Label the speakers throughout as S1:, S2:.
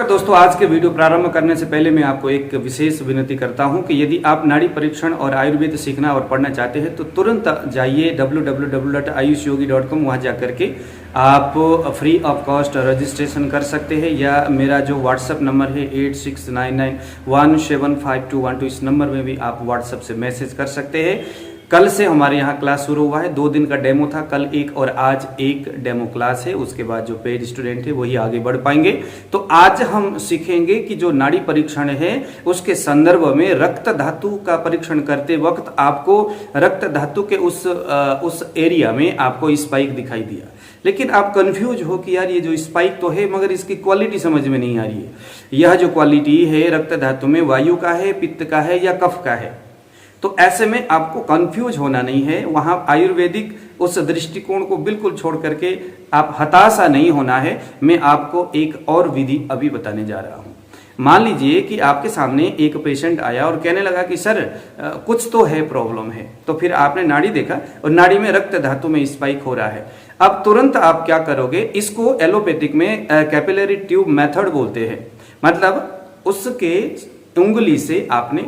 S1: दोस्तों, आज के वीडियो प्रारंभ करने से पहले मैं आपको एक विशेष विनती करता हूं कि यदि आप नाड़ी परीक्षण और आयुर्वेद सीखना और पढ़ना चाहते हैं तो तुरंत जाइए www.ayushyogi.com। वहां जाकर के आप फ्री ऑफ कॉस्ट रजिस्ट्रेशन कर सकते हैं, या मेरा जो व्हाट्सएप नंबर है 8699175212, इस नंबर में भी आप व्हाट्सएप से मैसेज कर सकते हैं। कल से हमारे यहाँ क्लास शुरू हुआ है, 2 दिन का डेमो था, कल एक और आज एक डेमो क्लास है। उसके बाद जो पेड स्टूडेंट है वही आगे बढ़ पाएंगे। तो आज हम सीखेंगे कि जो नाड़ी परीक्षण है उसके संदर्भ में रक्त धातु का परीक्षण करते वक्त आपको रक्त धातु के उस एरिया में आपको स्पाइक दिखाई दिया, लेकिन आप कंफ्यूज हो कि यार ये जो स्पाइक तो है मगर इसकी क्वालिटी समझ में नहीं आ रही है। यह जो क्वालिटी है रक्त धातु में वायु का है, पित्त का है या कफ का है। तो ऐसे में आपको कंफ्यूज होना नहीं है। वहां आयुर्वेदिक उस दृष्टिकोण को बिल्कुल छोड़ करके आप हताशा नहीं होना है। मैं आपको एक और विधि अभी बताने जा रहा हूं। मान लीजिए कि आपके सामने एक पेशेंट आया और कहने लगा कि सर कुछ तो है, प्रॉब्लम है। तो फिर आपने नाड़ी देखा और नाड़ी में रक्त धातु में स्पाइक हो रहा है। अब तुरंत आप क्या करोगे, इसको एलोपैथिक में कैपिलरी ट्यूब मेथड बोलते हैं। मतलब उसके उंगली से आपने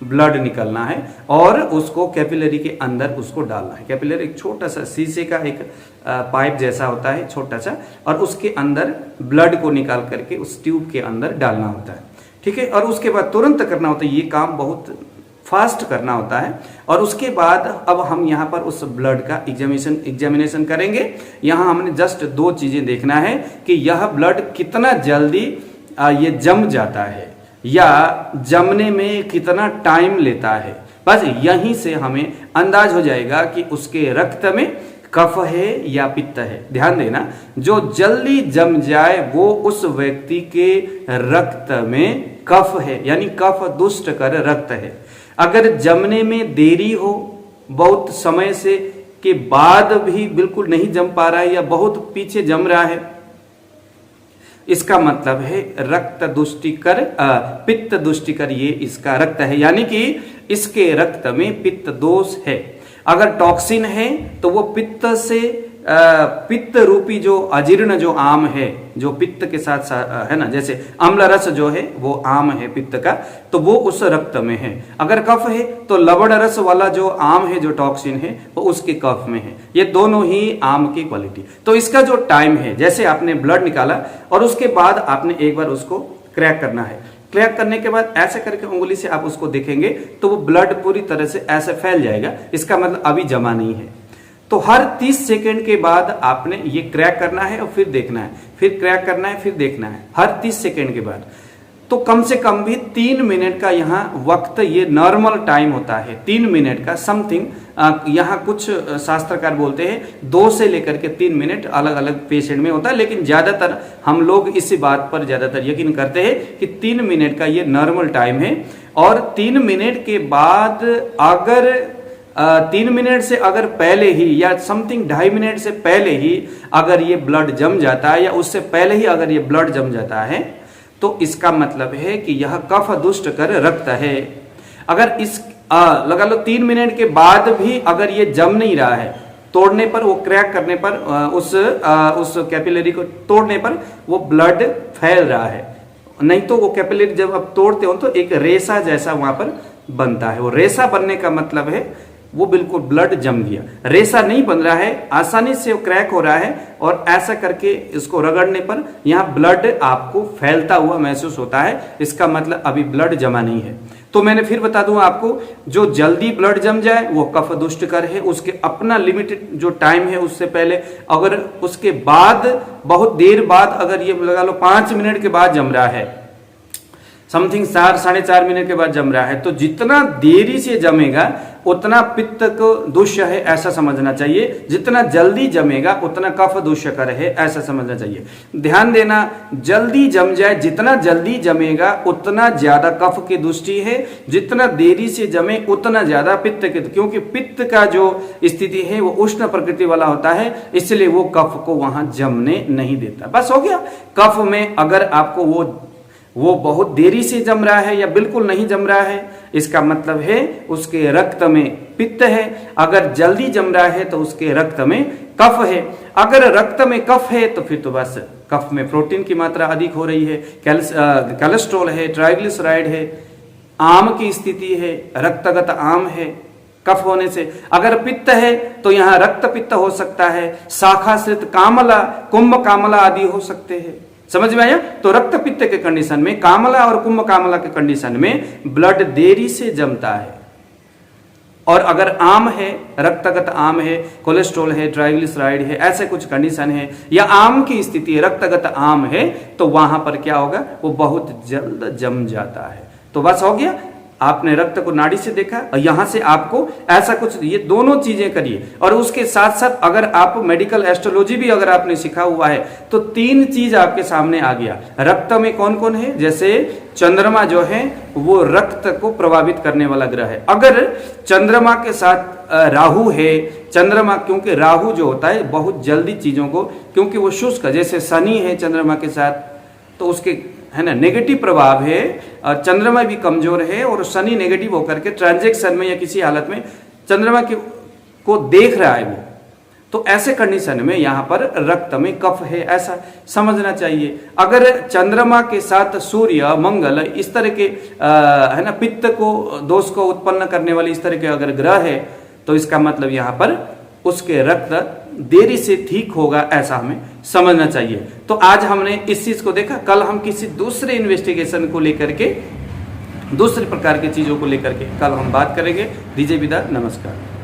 S1: ब्लड निकलना है और उसको कैपिलरी के अंदर उसको डालना है। कैपिलरी एक छोटा सा शीशे का एक पाइप जैसा होता है, छोटा सा, और उसके अंदर ब्लड को निकाल करके उस ट्यूब के अंदर डालना होता है। ठीक है, और उसके बाद तुरंत करना होता है। ये काम बहुत फास्ट करना होता है। और उसके बाद अब हम यहाँ पर उस ब्लड का एग्जामिनेशन करेंगे। यहाँ हमने जस्ट 2 चीजें देखना है कि यह ब्लड कितना जल्दी ये जम जाता है या जमने में कितना टाइम लेता है। बस यहीं से हमें अंदाज हो जाएगा कि उसके रक्त में कफ है या पित्त है। ध्यान देना, जो जल्दी जम जाए वो उस व्यक्ति के रक्त में कफ है, यानी कफ दुष्टकर रक्त है। अगर जमने में देरी हो, बहुत समय से के बाद भी बिल्कुल नहीं जम पा रहा है या बहुत पीछे जम रहा है, इसका मतलब है रक्त दुष्टिकर पित्त दुष्टिकर ये इसका रक्त है, यानी कि इसके रक्त में पित्त दोष है। अगर टॉक्सिन है तो वो पित्त से पित्त रूपी जो अजीर्ण जो आम है, जो पित्त के साथ है ना, जैसे अम्ल रस जो है वो आम है पित्त का, तो वो उस रक्त में है। अगर कफ है तो लवण रस वाला जो आम है, जो टॉक्सिन है, वो उसके कफ में है। ये दोनों ही आम की क्वालिटी। तो इसका जो टाइम है, जैसे आपने ब्लड निकाला और उसके बाद आपने एक बार उसको क्रैक करना है। क्रैक करने के बाद ऐसे करके उंगली से आप उसको देखेंगे तो वो ब्लड पूरी तरह से ऐसे फैल जाएगा। इसका मतलब अभी जमा नहीं है। तो हर 30 सेकेंड के बाद आपने ये क्रैक करना है और फिर देखना है, फिर क्रैक करना है, फिर देखना है, हर 30 सेकेंड के बाद। तो कम से कम भी 3 मिनट का यहाँ वक्त, ये नॉर्मल टाइम होता है 3 मिनट का समथिंग। यहाँ कुछ शास्त्रकार बोलते हैं 2 से लेकर के 3 मिनट अलग अलग पेशेंट में होता है, लेकिन ज्यादातर हम लोग इसी बात पर ज्यादातर यकीन करते हैं कि 3 मिनट का ये नॉर्मल टाइम है। और 3 मिनट के बाद अगर 3 मिनट से अगर पहले ही या समथिंग 2.5 मिनट से पहले ही अगर ये ब्लड जम जाता है या उससे पहले ही अगर ये ब्लड जम जाता है तो इसका मतलब है कि यह कफ दुष्ट कर रक्त है। अगर इस लगा लो 3 मिनट के बाद भी अगर ये जम नहीं रहा है, तोड़ने पर, वो क्रैक करने पर, उस कैपिलरी को तोड़ने पर वो ब्लड फैल रहा है, नहीं तो वो कैपिलरी जब आप तोड़ते हो तो एक रेसा जैसा वहां पर बनता है। वो रेसा बनने का मतलब है वो बिल्कुल ब्लड जम गया। रेसा नहीं बन रहा है, आसानी से वो क्रैक हो रहा है और ऐसा करके इसको रगड़ने पर यहाँ ब्लड आपको फैलता हुआ महसूस होता है। इसका मतलब अभी ब्लड जमा नहीं है। तो मैंने फिर बता दूं आपको, जो जल्दी ब्लड जम जाए वो कफ दुष्टकर है, उसके अपना लिमिटेड जो टाइम है उससे पहले। अगर उसके बाद बहुत देर बाद अगर ये लगा लो 5 मिनट के बाद जम रहा है, समथिंग 4-4.5 मिनट के बाद जम रहा है, तो जितना देरी से जमेगा उतना पित्त को दुष्य है ऐसा समझना चाहिए। जितना जल्दी जमेगा उतना कफ दुष्यकर है ऐसा समझना चाहिए। ध्यान देना, जल्दी जम जाए, जितना जल्दी जमेगा उतना ज्यादा कफ की दुष्टि है, जितना देरी से जमे उतना ज्यादा पित्त के, क्योंकि पित्त का जो स्थिति है वो उष्ण प्रकृति वाला होता है, इसलिए वो कफ को वहां जमने नहीं देता। बस हो गया। कफ में अगर आपको वो बहुत देरी से जम रहा है या बिल्कुल नहीं जम रहा है, इसका मतलब है उसके रक्त में पित्त है। अगर जल्दी जम रहा है तो उसके रक्त में कफ है। अगर रक्त में कफ है तो फिर तो बस कफ में प्रोटीन की मात्रा अधिक हो रही है, कोलेस्ट्रॉल है, ट्राइग्लिसराइड है, आम की स्थिति है, रक्तगत आम है कफ होने से। अगर पित्त है तो यहाँ रक्त पित्त हो सकता है, शाखाश्रित कामला, कुंभ कामला आदि हो सकते हैं। समझ में आया? तो रक्त पित्त के कंडीशन में, कामला और कुंभ कामला के कंडीशन में ब्लड देरी से जमता है। और अगर आम है, रक्तगत आम है, कोलेस्ट्रॉल है, ट्राइग्लिसराइड है, ऐसे कुछ कंडीशन है, या आम की स्थिति रक्तगत आम है, तो वहां पर क्या होगा, वो बहुत जल्द जम जाता है। तो बस हो गया, आपने रक्त को नाड़ी से देखा और यहां से आपको ऐसा कुछ, ये दोनों चीजें करिए। और उसके साथ साथ अगर आप मेडिकल एस्ट्रोलॉजी भी अगर आपने सीखा हुआ है तो 3 चीज आपके सामने आ गया। रक्त में कौन कौन है, जैसे चंद्रमा जो है वो रक्त को प्रभावित करने वाला ग्रह है। अगर चंद्रमा के साथ राहु है, चंद्रमा, क्योंकि राहु जो होता है बहुत जल्दी चीजों को, क्योंकि वो शुष्क, जैसे शनि है चंद्रमा के साथ, तो उसके है ना नेगेटिव प्रभाव है, चंद्रमा भी कमजोर है और शनि नेगेटिव होकर के ट्रांजैक्शन में या किसी हालत में चंद्रमा को देख रहा है वो, तो ऐसे कंडीशन में यहां पर रक्त में कफ है, ऐसा समझना चाहिए। अगर चंद्रमा के साथ सूर्य, मंगल, इस तरह के है ना पित्त को, दोष को उत्पन्न करने वाले इस तरह के अगर ग्रह है, तो इसका मतलब यहां पर उसके रक्त देरी से ठीक होगा, ऐसा हमें समझना चाहिए। तो आज हमने इस चीज को देखा, कल हम किसी दूसरे इन्वेस्टिगेशन को लेकर के, दूसरे प्रकार की चीजों को लेकर के कल हम बात करेंगे। दीजिए विदा, नमस्कार।